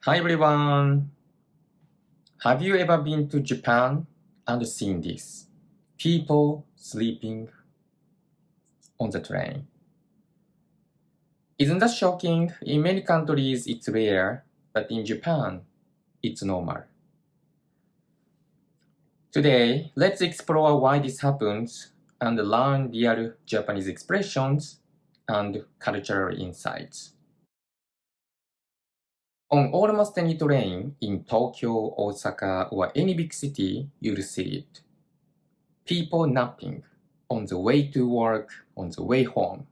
Hi everyone! Have you ever been to Japan and seen this? People sleeping on the train. Isn't that shocking? In many countries it's rare, but in Japan it's normal. Today, let's explore why this happens and learn real Japanese expressions and cultural insights. On almost any train in Tokyo, Osaka, or any big city, you'll see it. People napping on the way to work, on the way home.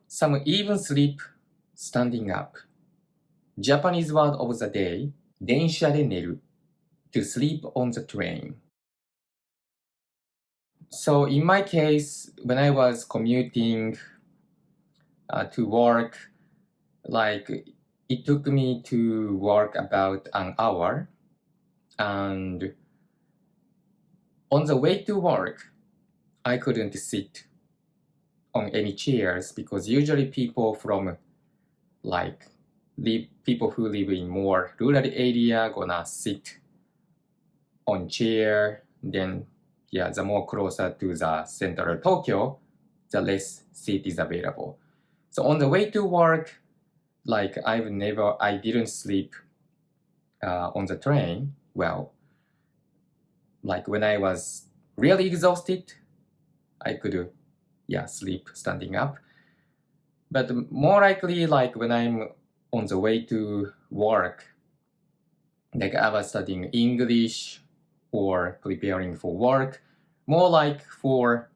Some even sleep standing up. Japanese word of the day, 電車で寝る, to sleep on the train. So in my case, when I was commuting to work, it took me to work about an hour, and on the way to work, I couldn't sit on any chairs because usually people from people who live in more rural area gonna sit on chair. Then the more closer to the central Tokyo, the less seat is available. So on the way to work, I didn't sleep on the train. Well, when I was really exhausted, I could sleep standing up. But more likely, when I'm on the way to work, I was studying English or preparing for work, more for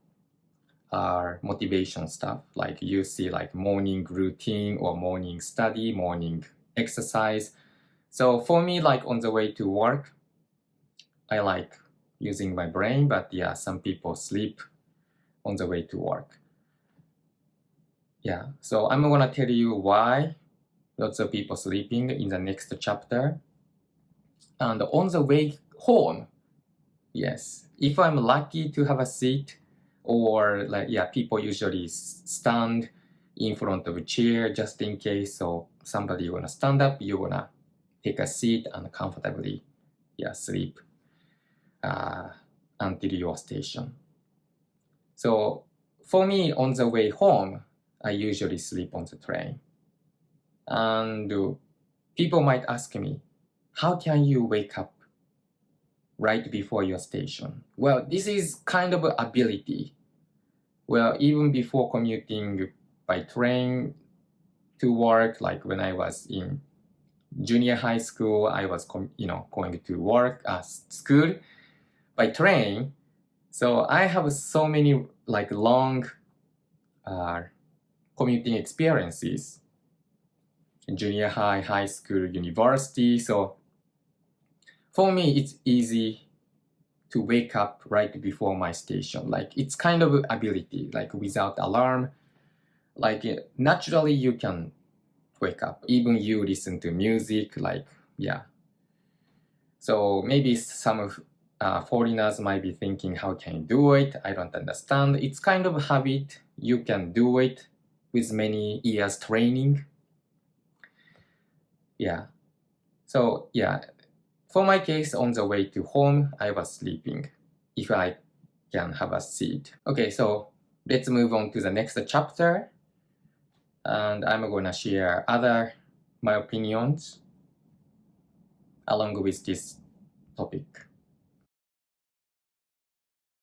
motivation stuff, you see morning routine or morning study, morning exercise. So for me, on the way to work, I like using my brain, but some people sleep on the way to work. So I'm gonna tell you why lots of people sleeping in the next chapter. And on the way home, yes, if I'm lucky to have a seat, or people usually stand in front of a chair just in case, so somebody wanna stand up, you wanna take a seat and comfortably sleep until your station. So for me, on the way home, I usually sleep on the train. And people might ask me, how can you wake up right before your station? Well, this is kind of an ability. Well, even before commuting by train to work, when I was in junior high school, I was going to work school by train. So I have so many long commuting experiences in junior high, high school, university. So for me, it's easy to wake up right before my station. It's kind of ability, without alarm. Naturally you can wake up. Even you listen to music, So maybe some foreigners might be thinking, how can you do it? I don't understand. It's kind of a habit. You can do it with many years training. So for my case, on the way to home, I was sleeping if I can have a seat. Okay, so let's move on to the next chapter. And I'm gonna share my opinions along with this topic.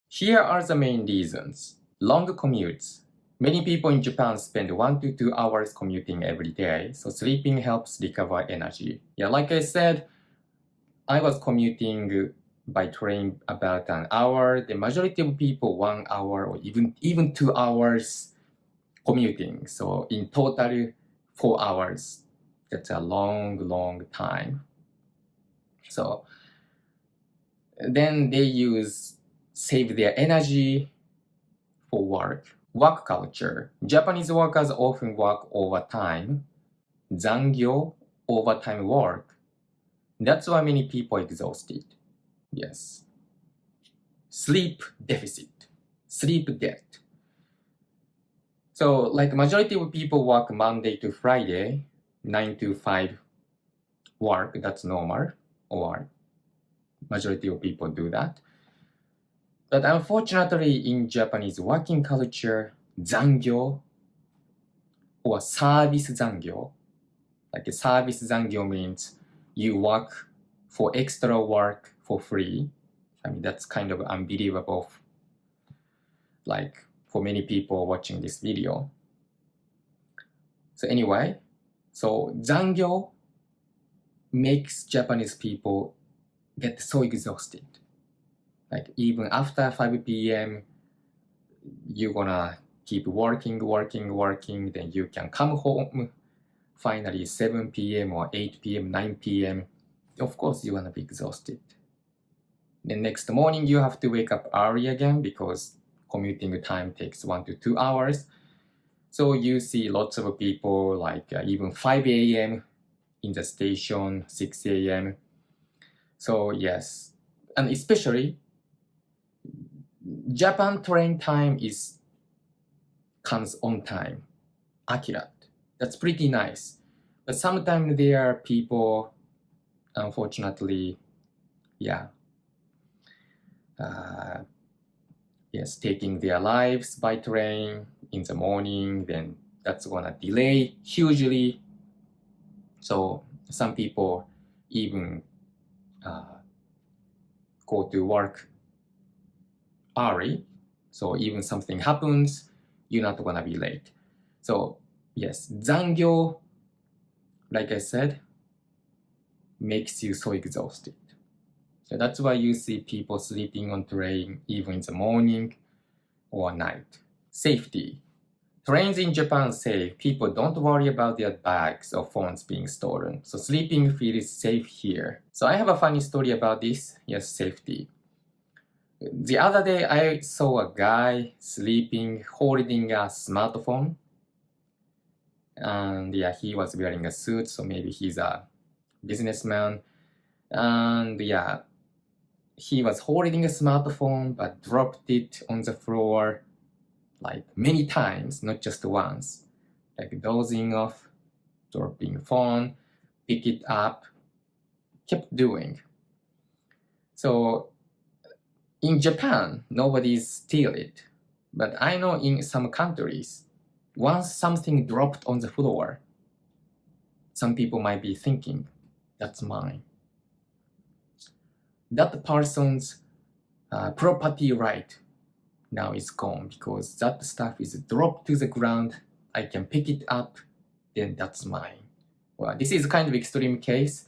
Here are the main reasons. Long commutes. Many people in Japan spend 1 to 2 hours commuting every day, so sleeping helps recover energy. Like I said, I was commuting by train about an hour. The majority of people 1 hour or even 2 hours commuting. So in total 4 hours. That's a long time. So then they save their energy for work. Work culture. Japanese workers often work overtime. Zangyo, overtime work. That's why many people are exhausted. Yes. Sleep deficit. Sleep debt. So majority of people work Monday to Friday. 9 to 5 work, that's normal, or majority of people do that. But unfortunately, in Japanese working culture, 残業 or サービス残業, like サービス残業 means you work for extra work for free. I mean, that's kind of unbelievable, like for many people watching this video. So anyway, so 残業 makes Japanese people get so exhausted. Like even after 5 p.m., you're gonna keep working, then you can come home finally 7 p.m. or 8 p.m., 9 p.m. Of course, you're gonna be exhausted. Then next morning, you have to wake up early again because commuting time takes 1 to 2 hours. So you see lots of people like even 5 a.m. in the station, 6 a.m. So yes, and especially Japan train time comes on time, accurate. That's pretty nice. But sometimes there are people, unfortunately, taking their lives by train in the morning, then that's gonna delay hugely. So some people even go to work early. So even something happens, you're not gonna be late. So yes, 残業, like I said, makes you so exhausted. So that's why you see people sleeping on train even in the morning or night. Safety. Trains in Japan safe. People don't worry about their bags or phones being stolen. So sleeping feels safe here. So I have a funny story about this. Yes, safety. The other day I saw a guy sleeping holding a smartphone. And he was wearing a suit, so maybe he's a businessman. And he was holding a smartphone but dropped it on the floor like many times, not just once. Like dozing off, dropping phone, pick it up, kept doing. So in Japan, nobody steal it. But I know in some countries, once something dropped on the floor, some people might be thinking, that's mine. That person's property right now is gone because that stuff is dropped to the ground. I can pick it up, then that's mine. Well, this is kind of extreme case,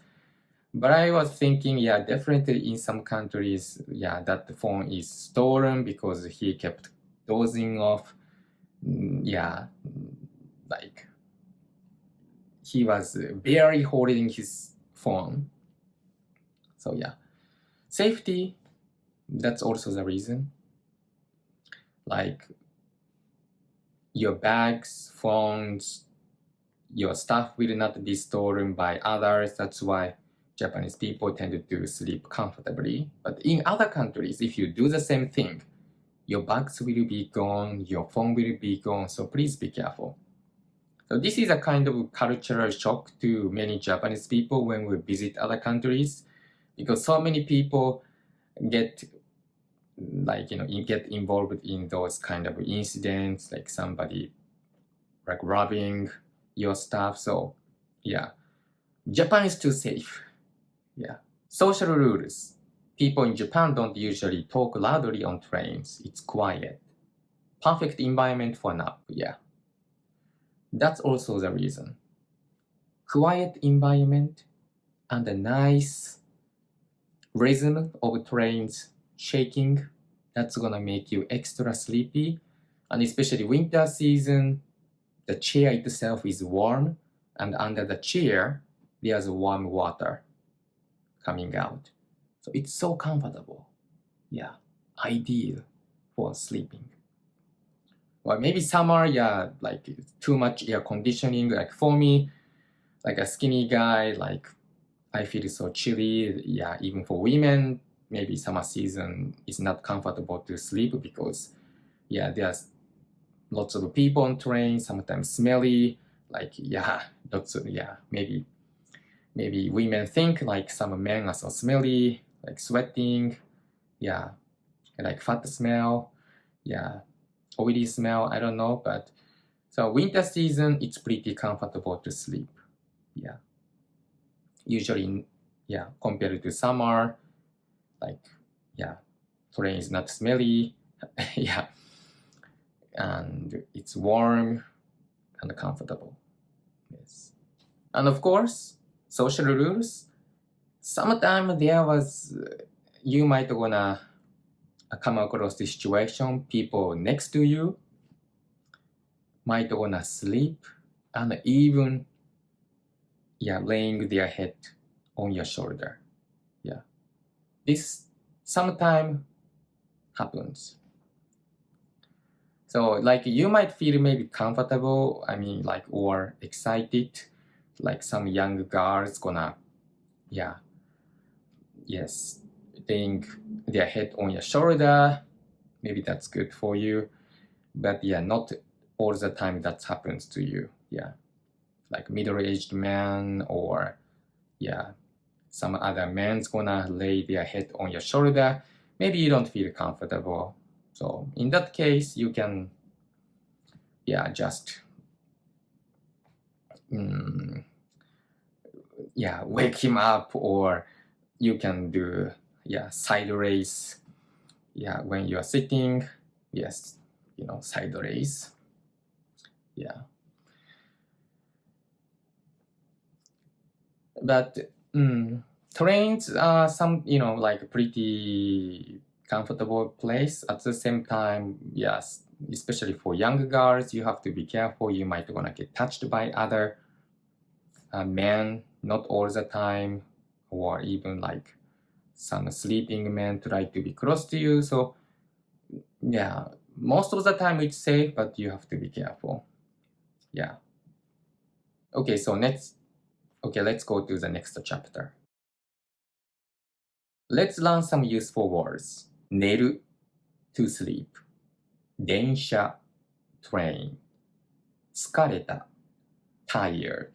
but I was thinking, definitely in some countries, that phone is stolen because he kept dozing off. Like he was barely holding his phone. So safety, that's also the reason. Like your bags, phones, your stuff will not be stolen by others. That's why Japanese people tend to sleep comfortably. But in other countries, if you do the same thing, your bags will be gone, your phone will be gone, so please be careful. So this is a kind of cultural shock to many Japanese people when we visit other countries, because so many people get involved in those kind of incidents, like somebody like robbing your stuff. So Japan is too safe. Social rules. People in Japan don't usually talk loudly on trains. It's quiet. Perfect environment for nap. That's also the reason. Quiet environment and a nice rhythm of trains shaking, that's gonna make you extra sleepy. And especially winter season, the chair itself is warm, and under the chair, there's warm water coming out. So it's so comfortable. Ideal for sleeping. Well, maybe summer, like too much air conditioning. Like for me, like a skinny guy, like I feel so chilly. Even for women, maybe summer season is not comfortable to sleep because there's lots of people on train, sometimes smelly, like, maybe women think like some men are so smelly, like sweating, like fat smell, oily smell, I don't know, but so winter season, it's pretty comfortable to sleep. Usually, compared to summer, like, train is not smelly, and it's warm and comfortable. Yes. And of course, social rules. Sometimes you might gonna come across the situation, people next to you might gonna sleep and even laying their head on your shoulder. This sometimes happens. So like you might feel maybe comfortable, or excited, like some young girls gonna laying their head on your shoulder. Maybe that's good for you, but not all the time that happens to you. Like middle-aged man or some other man's gonna lay their head on your shoulder. Maybe you don't feel comfortable. So in that case, you can just wake him up, or you can do side raise when you're sitting. Yes, side raise. But trains are some like pretty comfortable place. At the same time, yes, especially for young girls, you have to be careful. You might wanna get touched by other men, not all the time, or even like some sleeping men try to be close to you. So most of the time it's safe, but you have to be careful. Okay, so let's go to the next chapter. Let's learn some useful words. 寝る to sleep. 電車 train. 疲れた tired.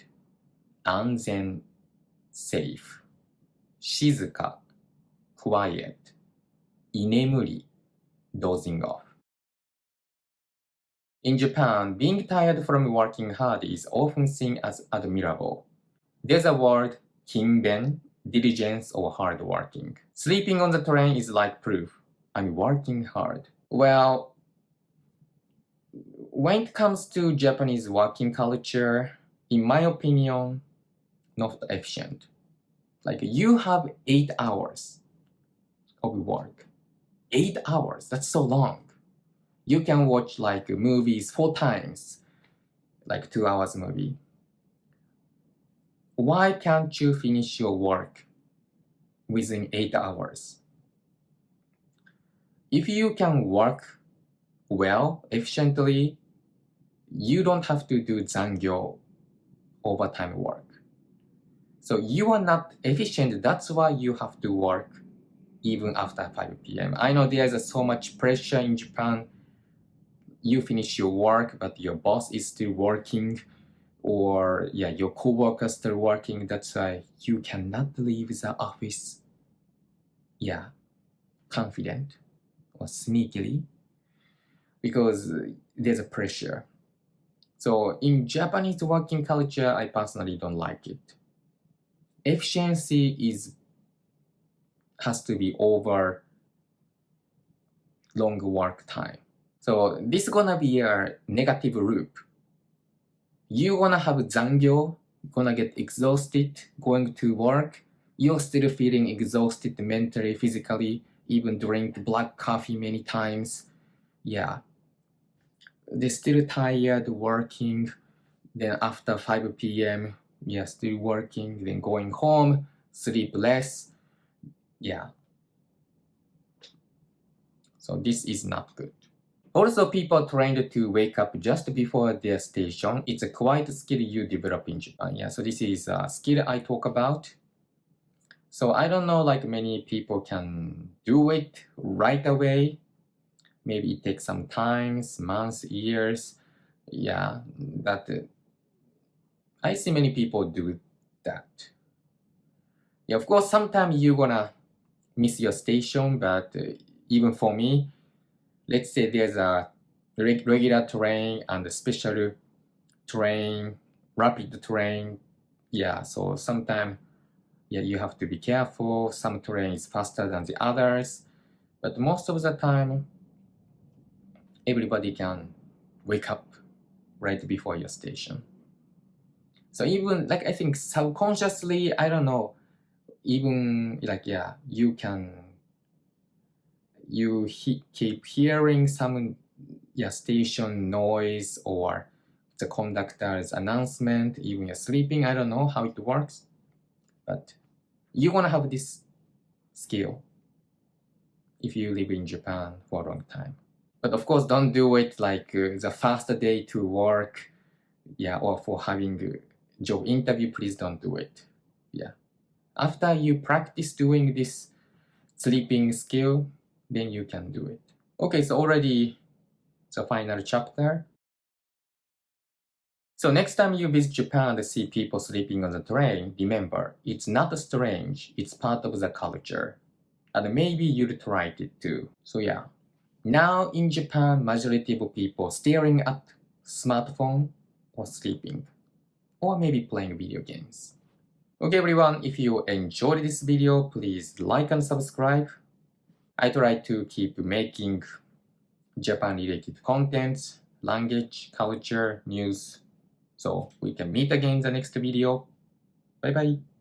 安全 safe. 静か quiet. 居眠り dozing off. In Japan, being tired from working hard is often seen as admirable. There's a word, kinben, diligence or hard working. Sleeping on the train is like proof. I'm working hard. Well, when it comes to Japanese working culture, in my opinion, not efficient. Like you have 8 hours of work. 8 hours, that's so long. You can watch like movies 4 times, like 2 hours movie. Why can't you finish your work within 8 hours? If you can work well, efficiently, you don't have to do zangyo, overtime work. So you are not efficient, that's why you have to work even after 5 p.m. I know there's so much pressure in Japan. You finish your work, but your boss is still working, or your co-workers still working. That's why you cannot leave the office confident or sneakily, because there's a pressure. So in Japanese working culture, I personally don't like it. Efficiency has to be over long work time. So this is gonna be a negative loop. You're gonna have zangyo, gonna get exhausted going to work. You're still feeling exhausted mentally, physically, even drink black coffee many times. They're still tired working. Then after 5 p.m., still working, then going home, sleep less. So this is not good. Also, people trained to wake up just before their station. It's a quite skill you develop in Japan. So this is a skill I talk about. So I don't know, like many people can do it right away. Maybe it takes some time, months, years. That I see many people do that. Yeah, of course, sometimes you're gonna miss your station, but even for me, let's say there's a regular train and a special train, rapid train. Yeah, so sometimes you have to be careful. Some train is faster than the others, but most of the time, everybody can wake up right before your station. So even like I think subconsciously, I don't know, even like you keep hearing some station noise or the conductor's announcement, even you're sleeping. I don't know how it works, but you want to have this skill if you live in Japan for a long time. But of course, don't do it like the first day to work, or for having a job interview. Please don't do it. After you practice doing this sleeping skill, then you can do it. Okay, so already the final chapter. So next time you visit Japan and see people sleeping on the train, remember, it's not strange, it's part of the culture. And maybe you'll try it too. So now in Japan, majority of people staring at smartphone or sleeping, or maybe playing video games. Okay everyone, if you enjoyed this video, please like and subscribe. I try to keep making Japan-related content, language, culture, news. So we can meet again in the next video. Bye bye.